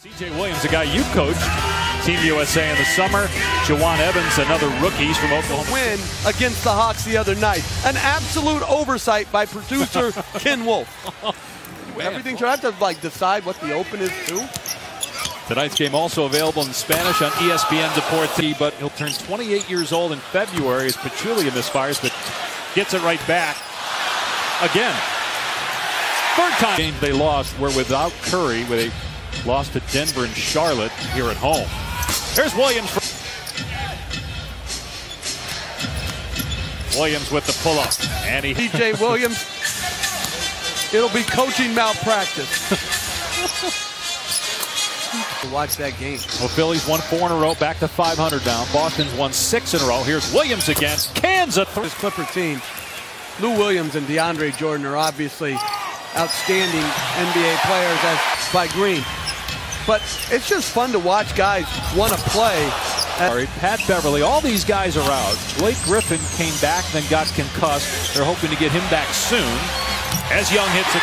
C.J. Williams, a guy you coached, Team USA in the summer. Jawan Evans, another rookie from Oklahoma. Win against the Hawks the other night. An absolute oversight by producer Ken Wolf. Everything should have to decide what the open is too. Tonight's game also available in Spanish on ESPN Deportivo, but he'll turn 28 years old in February as Pachulia misfires, but gets it right back again. Third time game they lost were without Curry, with a loss to Denver and Charlotte here at home. Here's Williams. Williams with the pull-up, and he. C.J. Williams. It'll be coaching malpractice. Watch that game. Well, Phillies won 4 in a row, back to 500 now. Boston's won 6 in a row. Here's Williams again. Kansas. This Clipper team, Lou Williams and DeAndre Jordan are obviously outstanding NBA players as by Green. But it's just fun to watch guys want to play. Pat Beverly, all these guys are out. Blake Griffin came back, then got concussed. They're hoping to get him back soon. As Young hits it.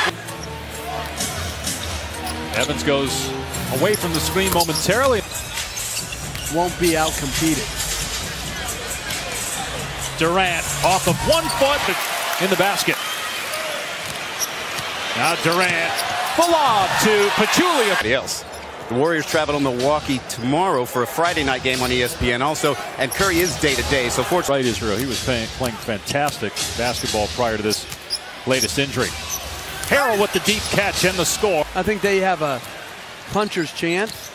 Evans goes away from the screen momentarily. Won't be outcompeted. Durant off of 1 foot in the basket. Now Durant, full lob to Pachulia. Else. The Warriors travel to Milwaukee tomorrow for a Friday night game on ESPN also, and Curry is day-to-day, so fortunately. Right, Israel. He was playing fantastic basketball prior to this latest injury. Harrell with the deep catch and the score. I think they have a puncher's chance.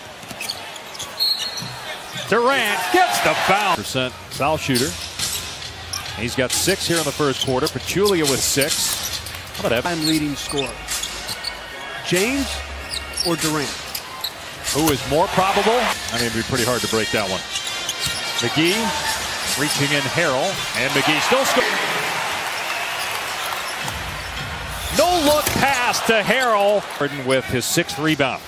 Durant gets the foul. % foul shooter. He's got 6 here in the first quarter. Pachulia with 6. How about that? I'm leading scorer. James or Durant? Who is more probable? I mean, it'd be pretty hard to break that one. McGee reaching in Harrell, and McGee still scoring. No look pass to Harrell with his 6th rebound.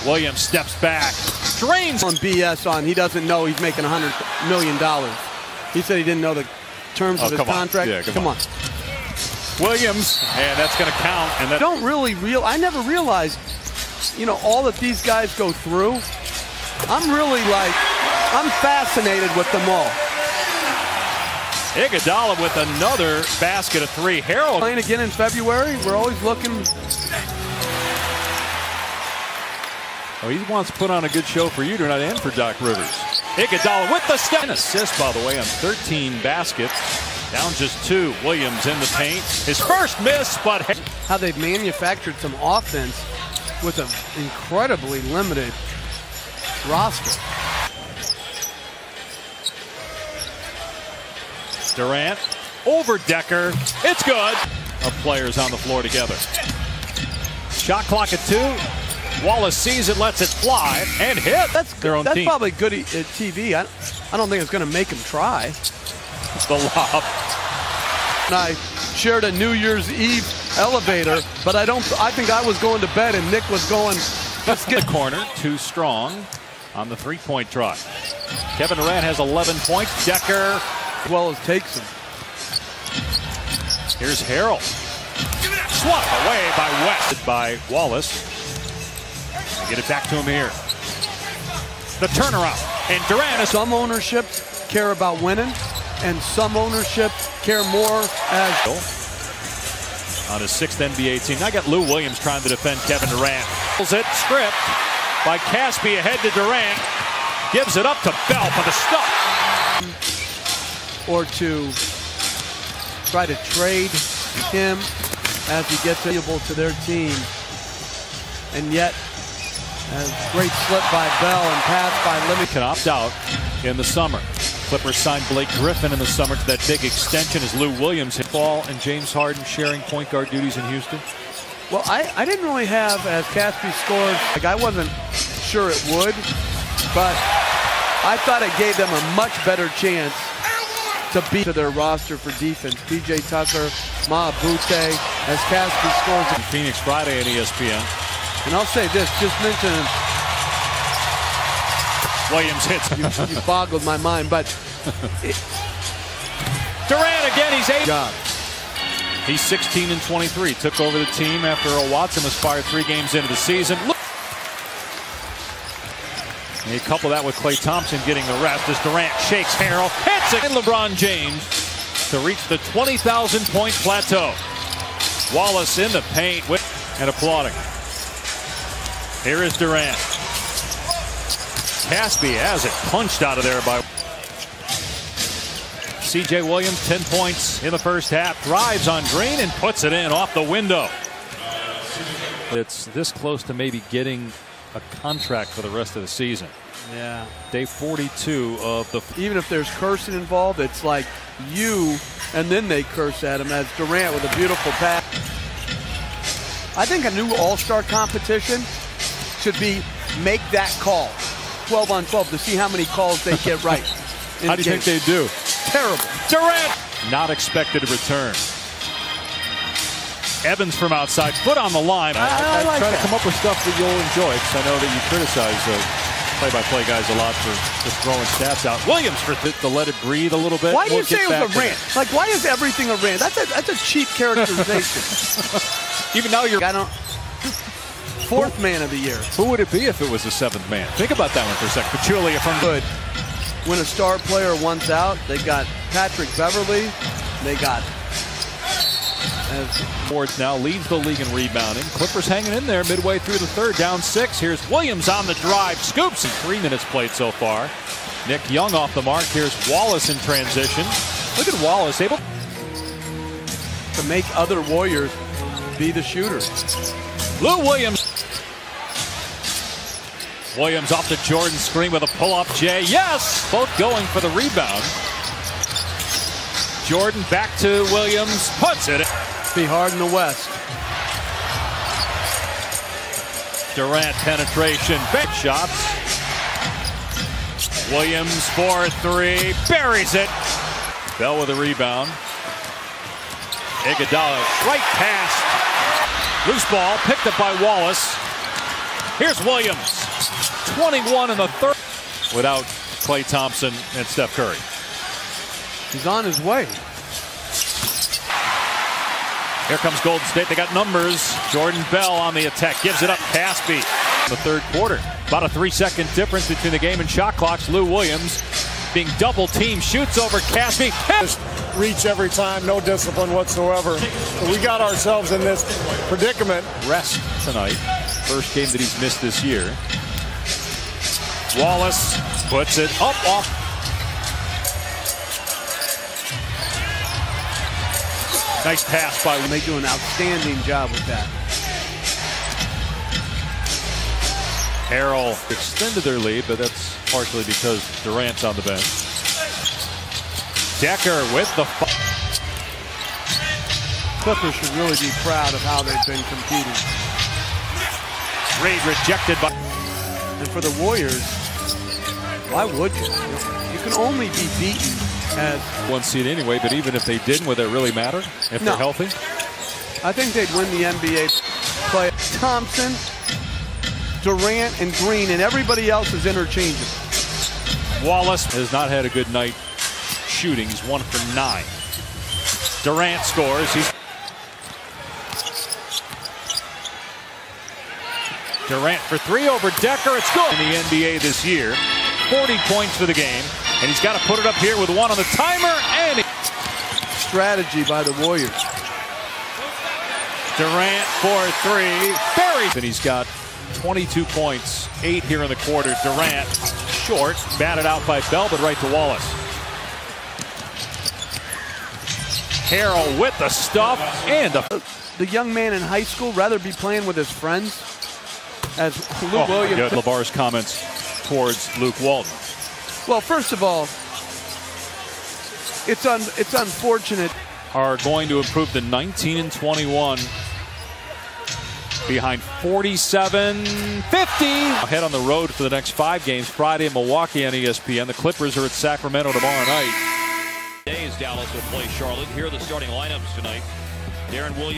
Williams steps back, drains on BS on. He doesn't know he's making $100 million. He said he didn't know the terms of his contract. Yeah, come on. Williams, and that's going to count. And that I never realized, all that these guys go through. I'm fascinated with them all. Iguodala with another basket of 3. Harrell playing again in February. We're always looking. Oh, he wants to put on a good show for you tonight and for Doc Rivers. Iguodala with the step. An assist, by the way, on 13 baskets. Down just 2. Williams in the paint. His first miss, but how they've manufactured some offense with an incredibly limited roster. Durant over Decker. It's good. Our players on the floor together. Shot clock at 2. Wallace sees it, lets it fly, and hit. That's probably good TV. I don't think it's going to make him try. The lob. And I shared a New Year's Eve elevator, but I think I was going to bed and Nick was going. Let's get the corner. Too strong on the 3-point try. Kevin Durant has 11 points. Decker, as well as takes him. Here's Harrell. Swapped away by West. By Wallace. Get it back to him here. The turnaround. And Durant is. Some ownerships care about winning, and some ownership care more as on his 6th NBA team. I got Lou Williams trying to defend Kevin Durant. Pulls it, stripped by Caspi ahead to Durant. Gives it up to Bell for the stop. Or to try to trade him as he gets valuable to their team. And yet, a great slip by Bell and pass by Limit. Can opt out in the summer. Clippers signed Blake Griffin in the summer to that big extension as Lou Williams hit Ball and James Harden sharing point guard duties in Houston. Well, I didn't really have, as Caspi scored, I wasn't sure it would, but I thought it gave them a much better chance to beat to their roster for defense. PJ Tucker, Ma Bute, as Caspi scores in Phoenix Friday on ESPN. And I'll say this, just mentioning Williams hits. You boggled my mind, but Durant again, he's able. Job. He's 16 and 23. Took over the team after Earl Watson was fired 3 games into the season. And you couple that with Klay Thompson getting the rest as Durant shakes Harrell, hits it, and LeBron James to reach the 20,000-point plateau. Wallace in the paint and applauding. Here is Durant. Caspi has it punched out of there by C.J. Williams. 10 points in the first half. Drives on Green and puts it in off the window. It's this close to maybe getting a contract for the rest of the season. Yeah. Day 42 of the. Even if there's cursing involved, it's like you, and then they curse at him as Durant with a beautiful pass. I think a new all-star competition should be make that call 12 on 12 to see how many calls they get right. How do you think they do? Terrible. Durant not expected to return. Evans from outside, foot on the line. I like try that. to come up with stuff that you'll enjoy, because I know that you criticize play-by-play guys a lot for just throwing stats out. Williams for to let it breathe a little bit. Why do you say it was a rant? Like, why is everything a rant? That's a cheap characterization. Even now you're. I don't. Fourth man of the year. Who would it be if it was the 7th man? Think about that one for a second. Pachulia from good. When a star player wants out, they got Patrick Beverly. They got. Boards now leads the league in rebounding. Clippers hanging in there midway through the third, down 6. Here's Williams on the drive, scoops, and 3 minutes played so far. Nick Young off the mark. Here's Wallace in transition. Look at Wallace able to make other Warriors be the shooter. Lou Williams. Williams off the Jordan screen with a pull-up J. Yes! Both going for the rebound. Jordan back to Williams. Puts it. Be hard in the West. Durant penetration. Big shots. Williams for 3. Buries it. Bell with a rebound. Iguodala right pass. Loose ball picked up by Wallace. Here's Williams. 21 in the third. Without Klay Thompson and Steph Curry. He's on his way. Here comes Golden State. They got numbers. Jordan Bell on the attack. Gives it up. Caspi in the third quarter. About a 3-second difference between the game and shot clocks. Lou Williams being double teamed. Shoots over Caspi. Just reach every time. No discipline whatsoever. We got ourselves in this predicament. Rest tonight. First game that he's missed this year. Wallace puts it up off. Nice pass by. They do an outstanding job with that. Harrell extended their lead, but that's partially because Durant's on the bench. Decker with the. Clippers should really be proud of how they've been competing. Reed rejected by. And for the Warriors, why would you? You can only be beaten as 1 seed anyway, but even if they didn't, would that really matter if they're healthy? I think they'd win the NBA play. Thompson, Durant, and Green, and everybody else is interchangeable. Wallace has not had a good night shooting. He's 1 for 9. Durant scores. Durant for 3 over Decker. It's good in the NBA this year. 40 points for the game. And he's got to put it up here with 1 on the timer. And strategy by the Warriors. Durant for 3. Buries. And he's got 22 points. 8 here in the quarter. Durant short. Batted out by Bell, but right to Wallace. Harrell with the stuff. And the young man in high school rather be playing with his friends. As Lou Williams. LeVar's comments towards Luke Walton. Well, first of all, it's unfortunate. Are going to improve to 19 and 21. Behind 47-50. Ahead on the road for the next 5 games. Friday in Milwaukee on ESPN. The Clippers are at Sacramento tomorrow night. Dallas will play Charlotte. Here are the starting lineups tonight. Darren Williams.